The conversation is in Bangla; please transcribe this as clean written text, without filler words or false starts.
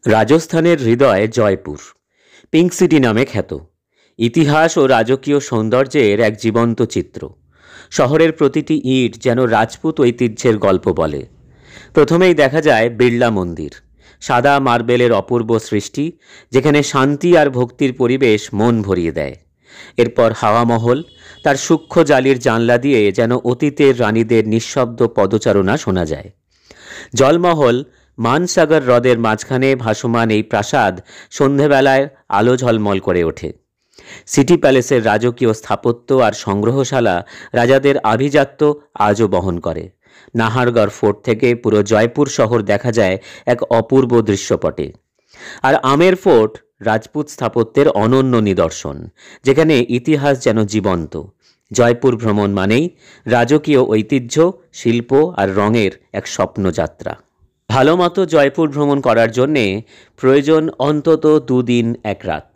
রাজস্থানের হৃদয় জয়পুর, পিঙ্ক সিটি নামে খ্যাত। ইতিহাস ও রাজকীয় সৌন্দর্যের এক জীবন্ত চিত্র। শহরের প্রতিটি ইট যেন রাজপুত ঐতিহ্যের গল্প বলে। প্রথমেই দেখা যায় বিড়লা মন্দির, সাদা মার্বেলের অপূর্ব সৃষ্টি, যেখানে শান্তি আর ভক্তির পরিবেশ মন ভরিয়ে দেয়। এরপর হাওয়া মহল, তার সূক্ষ্ম জালির জানলা দিয়ে যেন অতীতের রানীদের নিঃশব্দ পদচারণা শোনা যায়। জলমহল, মানসাগর হ্রদের মাঝখানে ভাসমান এই প্রাসাদ সন্ধেবেলায় আলো ঝলমল করে ওঠে। সিটি প্যালেসের রাজকীয় স্থাপত্য আর সংগ্রহশালা রাজাদের আভিজাত্য আজও বহন করে। নাহারগড় ফোর্ট থেকে পুরো জয়পুর শহর দেখা যায় এক অপূর্ব দৃশ্যপটে। আর আমের ফোর্ট রাজপুত স্থাপত্যের অনন্য নিদর্শন, যেখানে ইতিহাস যেন জীবন্ত। জয়পুর ভ্রমণ মানেই রাজকীয় ঐতিহ্য, শিল্প আর রঙের এক স্বপ্নযাত্রা। ভালোমতো জয়পুর ভ্রমণ করার জন্যে প্রয়োজন অন্তত 2 দিন 1 রাত।